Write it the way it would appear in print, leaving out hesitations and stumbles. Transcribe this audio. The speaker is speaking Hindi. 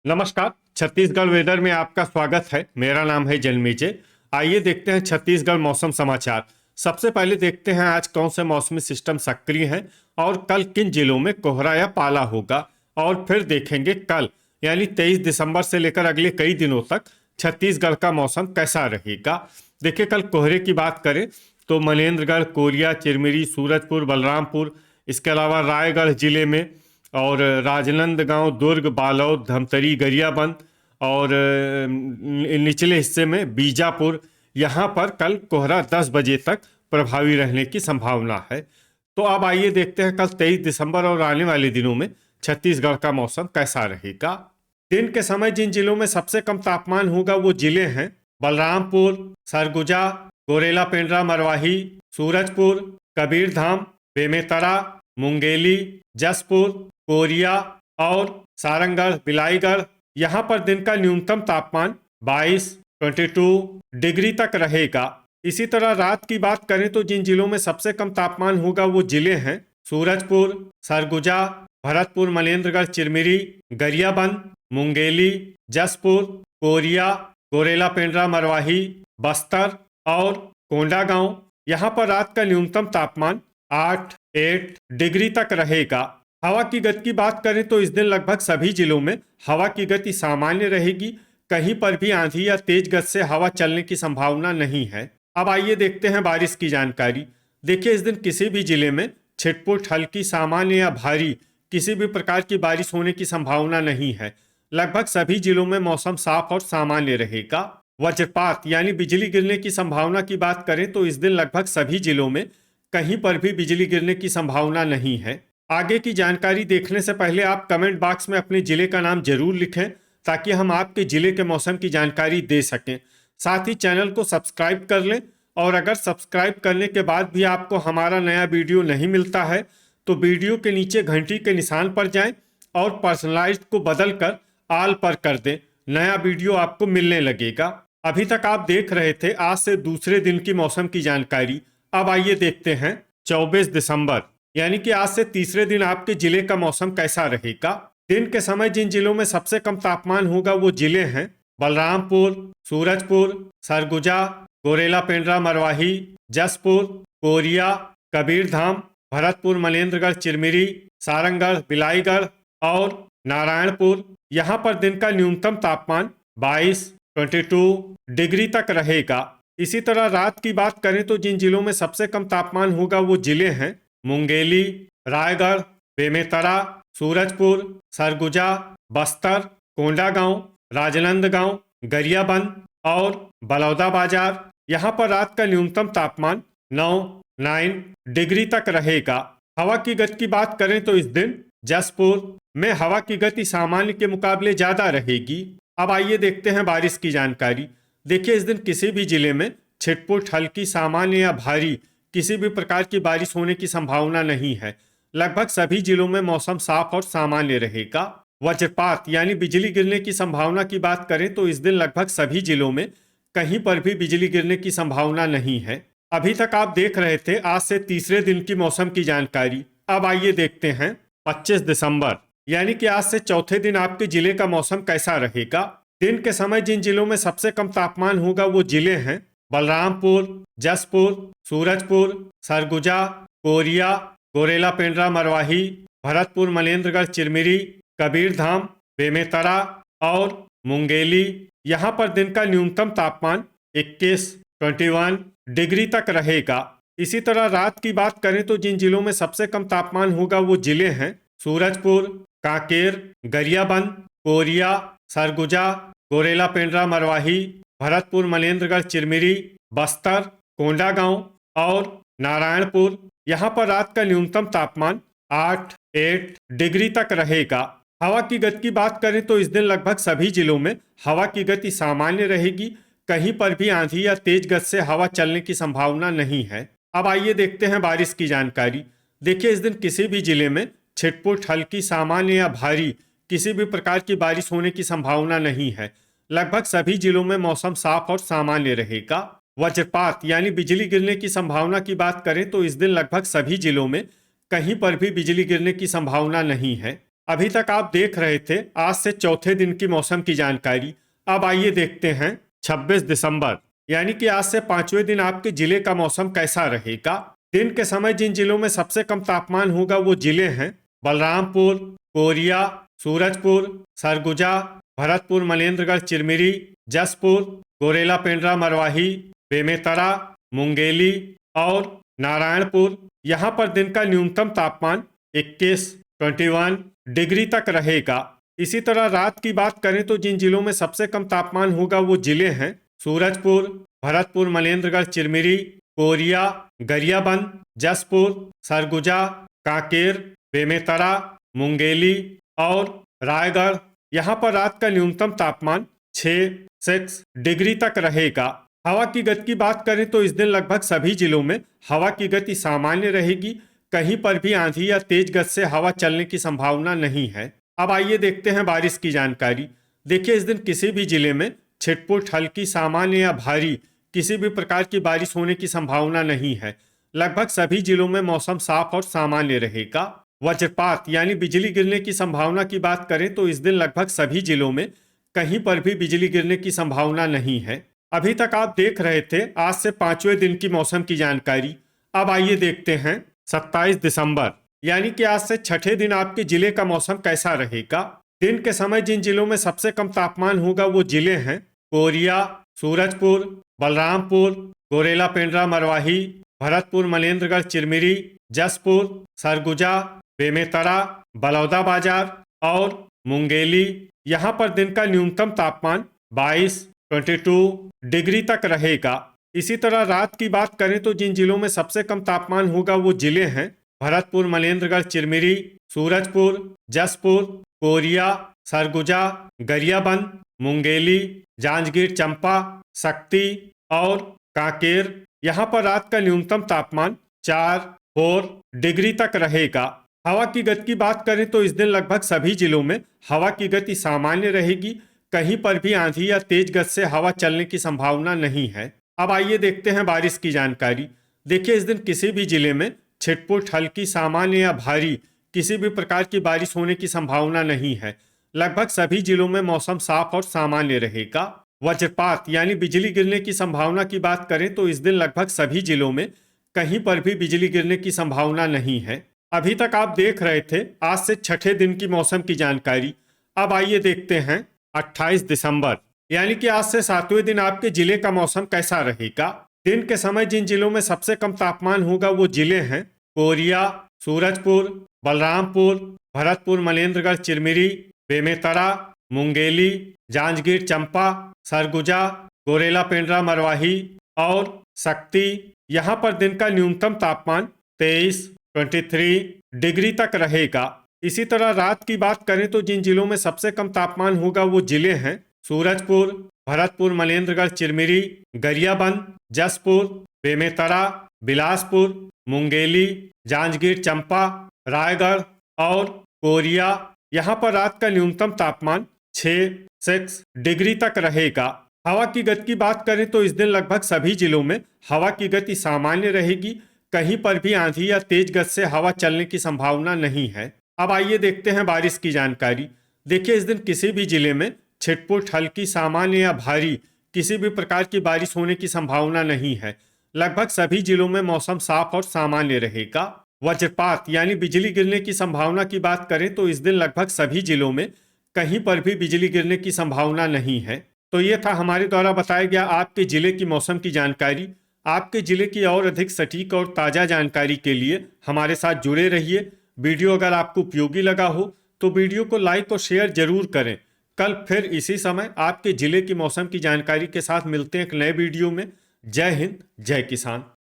नमस्कार। छत्तीसगढ़ वेदर में आपका स्वागत है। मेरा नाम है जन्मेजय। आइए देखते हैं छत्तीसगढ़ मौसम समाचार। सबसे पहले देखते हैं आज कौन से मौसमी सिस्टम सक्रिय हैं और कल किन जिलों में कोहरा या पाला होगा। और फिर देखेंगे कल यानी 23 दिसंबर से लेकर अगले कई दिनों तक छत्तीसगढ़ का मौसम कैसा रहेगा। देखिए, कल कोहरे की बात करें तो मनेन्द्रगढ़, कोरिया, चिरमिरी, सूरजपुर, बलरामपुर, इसके अलावा रायगढ़ जिले में और राजनांदगांव, दुर्ग, बालोद, धमतरी, गरियाबंद और निचले हिस्से में बीजापुर, यहाँ पर कल कोहरा 10 बजे तक प्रभावी रहने की संभावना है। तो अब आइए देखते हैं कल 23 दिसंबर और आने वाले दिनों में छत्तीसगढ़ का मौसम कैसा रहेगा। दिन के समय जिन जिलों में सबसे कम तापमान होगा वो जिले हैं बलरामपुर, सरगुजा, गोरेला पेंड्रा, मरवाही, सूरजपुर, कबीरधाम, बेमेतरा, मुंगेली, जसपुर, कोरिया और सारंगढ़, बिलाईगढ़। यहाँ पर दिन का न्यूनतम तापमान 22 डिग्री तक रहेगा। इसी तरह रात की बात करें तो जिन जिलों में सबसे कम तापमान होगा वो जिले हैं सूरजपुर, सरगुजा, भरतपुर, मनेन्द्रगढ़, चिरमिरी, गरियाबंद, मुंगेली, जसपुर, कोरिया, गोरेला पेंड्रा, मरवाही, बस्तर और कोंडागांव। यहाँ पर रात का न्यूनतम तापमान 8 डिग्री तक रहेगा। हवा की गति की बात करें तो इस दिन लगभग सभी जिलों में हवा की गति सामान्य रहेगी। कहीं पर भी आंधी या तेज गति से हवा चलने की संभावना नहीं है। अब आइए देखते हैं बारिश की जानकारी। देखिए, इस दिन किसी भी जिले में छिटपुट, हल्की, सामान्य या भारी किसी भी प्रकार की बारिश होने की संभावना नहीं है। लगभग सभी जिलों में मौसम साफ और सामान्य रहेगा। वज्रपात यानी बिजली गिरने की संभावना की बात करें तो इस दिन लगभग सभी जिलों में कहीं पर भी बिजली गिरने की संभावना नहीं है। आगे की जानकारी देखने से पहले आप कमेंट बॉक्स में अपने जिले का नाम जरूर लिखें ताकि हम आपके जिले के मौसम की जानकारी दे सकें। साथ ही चैनल को सब्सक्राइब कर लें और अगर सब्सक्राइब करने के बाद भी आपको हमारा नया वीडियो नहीं मिलता है तो वीडियो के नीचे घंटी के निशान पर जाएं और पर्सनलाइज्ड को बदल कर ऑल पर कर दें। नया वीडियो आपको मिलने लगेगा। अभी तक आप देख रहे थे आज से दूसरे दिन की मौसम की जानकारी। अब आइए देखते हैं 24 दिसंबर यानी कि आज से तीसरे दिन आपके जिले का मौसम कैसा रहेगा। दिन के समय जिन जिलों में सबसे कम तापमान होगा वो जिले हैं बलरामपुर, सूरजपुर, सरगुजा, गोरेला पेंड्रा, मरवाही, जसपुर, कोरिया, कबीरधाम, भरतपुर, मनेन्द्रगढ़, चिरमिरी, सारंगढ़, बिलाईगढ़ और नारायणपुर। यहाँ पर दिन का न्यूनतम तापमान 22 डिग्री तक रहेगा। इसी तरह रात की बात करें तो जिन जिलों में सबसे कम तापमान होगा वो जिले हैं मुंगेली, रायगढ़, बेमेतरा, सूरजपुर, सरगुजा, बस्तर, कोंडागांव, राजनांदगांव, गरियाबंद और बलौदाबाजार। यहाँ पर रात का न्यूनतम तापमान 9 डिग्री तक रहेगा। हवा की गति की बात करें तो इस दिन जसपुर में हवा की गति सामान्य के मुकाबले ज्यादा रहेगी। अब आइए देखते हैं बारिश की जानकारी। देखिए, इस दिन किसी भी जिले में छिटपुट, हल्की, सामान्य या भारी किसी भी प्रकार की बारिश होने की संभावना नहीं है। लगभग सभी जिलों में मौसम साफ और सामान्य रहेगा। वज्रपात यानी बिजली गिरने की संभावना की बात करें तो इस दिन लगभग सभी जिलों में कहीं पर भी बिजली गिरने की संभावना नहीं है। अभी तक आप देख रहे थे आज से तीसरे दिन की मौसम की जानकारी। अब आइए देखते हैं 25 दिसंबर यानी कि आज से चौथे दिन आपके जिले का मौसम कैसा रहेगा। दिन के समय जिन जिलों में सबसे कम तापमान होगा वो जिले हैं बलरामपुर, जसपुर, सूरजपुर, सरगुजा, कोरिया, गोरेला पेंड्रा, मरवाही, भरतपुर, मनेन्द्रगढ़, चिरमिरी, कबीरधाम, बेमेतरा और मुंगेली। यहाँ पर दिन का न्यूनतम तापमान 21 डिग्री तक रहेगा। इसी तरह रात की बात करें तो जिन जिलों में सबसे कम तापमान होगा वो जिले हैं सूरजपुर, कांकेर, गरियाबंद, कोरिया, सरगुजा, गोरेला पेंड्रा, मरवाही, भरतपुर, मनेन्द्रगढ़, चिरमिरी, बस्तर, कोंडागांव और नारायणपुर। यहाँ पर रात का न्यूनतम तापमान 8 डिग्री तक रहेगा। हवा की गति की बात करें तो इस दिन लगभग सभी जिलों में हवा की गति सामान्य रहेगी। कहीं पर भी आंधी या तेज गति से हवा चलने की संभावना नहीं है। अब आइए देखते हैं बारिश की जानकारी। देखिए, इस दिन किसी भी जिले में छिटपुट, हल्की, सामान्य या भारी किसी भी प्रकार की बारिश होने की संभावना नहीं है। लगभग सभी जिलों में मौसम साफ और सामान्य रहेगा। वज्रपात यानी बिजली गिरने की संभावना की बात करें तो इस दिन लगभग सभी जिलों में कहीं पर भी बिजली गिरने की संभावना नहीं है। अभी तक आप देख रहे थे आज से चौथे दिन की मौसम की जानकारी। अब आइए देखते हैं 26 दिसंबर यानी कि आज से पांचवें दिन आपके जिले का मौसम कैसा रहेगा। दिन के समय जिन जिलों में सबसे कम तापमान होगा वो जिले हैं बलरामपुर, कोरिया, सूरजपुर, सरगुजा, भरतपुर, मनेन्द्रगढ़, चिरमिरी, जसपुर, गोरेला, पेंड्रा, मरवाही, बेमेतरा, मुंगेली और नारायणपुर। यहाँ पर दिन का न्यूनतम तापमान 21 डिग्री तक रहेगा। इसी तरह रात की बात करें तो जिन जिलों में सबसे कम तापमान होगा वो जिले हैं सूरजपुर, भरतपुर, मनेन्द्रगढ़, चिरमिरी, कोरिया, गरियाबंद, जसपुर, सरगुजा, कांकेर, बेमेतरा, मुंगेली और रायगढ़। यहाँ पर रात का न्यूनतम तापमान 6 डिग्री तक रहेगा। हवा की गति की बात करें तो इस दिन लगभग सभी जिलों में हवा की गति सामान्य रहेगी। कहीं पर भी आंधी या तेज गति से हवा चलने की संभावना नहीं है। अब आइए देखते हैं बारिश की जानकारी। देखिए, इस दिन किसी भी जिले में छिटपुट, हल्की, सामान्य या भारी किसी भी प्रकार की बारिश होने की संभावना नहीं है। लगभग सभी जिलों में मौसम साफ और सामान्य रहेगा। वज्रपात यानी बिजली गिरने की संभावना की बात करें तो इस दिन लगभग सभी जिलों में कहीं पर भी बिजली गिरने की संभावना नहीं है। अभी तक आप देख रहे थे आज से पांचवें दिन की मौसम की जानकारी। अब आइए देखते हैं 27 दिसंबर यानी कि आज से छठे दिन आपके जिले का मौसम कैसा रहेगा। दिन के समय जिन जिलों में सबसे कम तापमान होगा वो जिले हैं कोरिया, सूरजपुर, बलरामपुर, गोरेला, पेंड्रा, मरवाही, भरतपुर, मनेन्द्रगढ़, चिरमिरी, जसपुर, सरगुजा, बेमेतरा, बलौदाबाजार और मुंगेली। यहाँ पर दिन का न्यूनतम तापमान 22 डिग्री तक रहेगा। इसी तरह रात की बात करें तो जिन जिलों में सबसे कम तापमान होगा वो जिले हैं भरतपुर, मनेन्द्रगढ़, चिरमिरी, सूरजपुर, जसपुर, कोरिया, सरगुजा, गरियाबंद, मुंगेली, जांजगीर, चंपा, शक्ति और कांकेर। यहाँ पर रात का न्यूनतम तापमान 4 डिग्री तक रहेगा। हवा की गति की बात करें तो इस दिन लगभग सभी जिलों में हवा की गति सामान्य रहेगी। कहीं पर भी आंधी या तेज गति से हवा चलने की संभावना नहीं है। अब आइए देखते हैं बारिश की जानकारी। देखिए, इस दिन किसी भी जिले में छिटपुट, हल्की, सामान्य या भारी किसी भी प्रकार की बारिश होने की संभावना नहीं है। लगभग सभी जिलों में मौसम साफ और सामान्य रहेगा। वज्रपात यानी बिजली गिरने की संभावना की बात करें तो इस दिन लगभग सभी जिलों में कहीं पर भी बिजली गिरने की संभावना नहीं है। अभी तक आप देख रहे थे आज से छठे दिन की मौसम की जानकारी। अब आइए देखते हैं 28 दिसंबर यानी कि आज से सातवें दिन आपके जिले का मौसम कैसा रहेगा। दिन के समय जिन जिलों में सबसे कम तापमान होगा वो जिले हैं कोरिया, सूरजपुर, बलरामपुर, भरतपुर, मनेन्द्रगढ़, चिरमिरी, बेमेतरा, मुंगेली, जांजगीर, चंपा, सरगुजा, गोरेला, पेंड्रा, मरवाही और शक्ति। यहाँ पर दिन का न्यूनतम तापमान 23 डिग्री तक रहेगा। इसी तरह रात की बात करें तो जिन जिलों में सबसे कम तापमान होगा वो जिले हैं सूरजपुर, भरतपुर, मनेन्द्रगढ़, चिरमिरी, गरियाबंद, जसपुर, बेमेतरा, बिलासपुर, मुंगेली, जांजगीर, चंपा, रायगढ़ और कोरिया। यहाँ पर रात का न्यूनतम तापमान 6 डिग्री तक रहेगा। हवा की गति की बात करें तो इस दिन लगभग सभी जिलों में हवा की गति सामान्य रहेगी। कहीं पर भी आंधी या तेज गति से हवा चलने की संभावना नहीं है। अब आइए देखते हैं बारिश की जानकारी। देखिए, इस दिन किसी भी जिले में छिटपुट, हल्की, सामान्य या भारी किसी भी प्रकार की बारिश होने की संभावना नहीं है। लगभग सभी जिलों में मौसम साफ और सामान्य रहेगा। वज्रपात यानी बिजली गिरने की संभावना की बात करें तो इस दिन लगभग सभी जिलों में कहीं पर भी बिजली गिरने की संभावना नहीं है। तो ये था हमारे द्वारा बताया गया आपके जिले की मौसम की जानकारी। आपके जिले की और अधिक सटीक और ताज़ा जानकारी के लिए हमारे साथ जुड़े रहिए। वीडियो अगर आपको उपयोगी लगा हो तो वीडियो को लाइक और शेयर जरूर करें। कल फिर इसी समय आपके जिले की मौसम की जानकारी के साथ मिलते हैं एक नए वीडियो में। जय हिंद, जय किसान।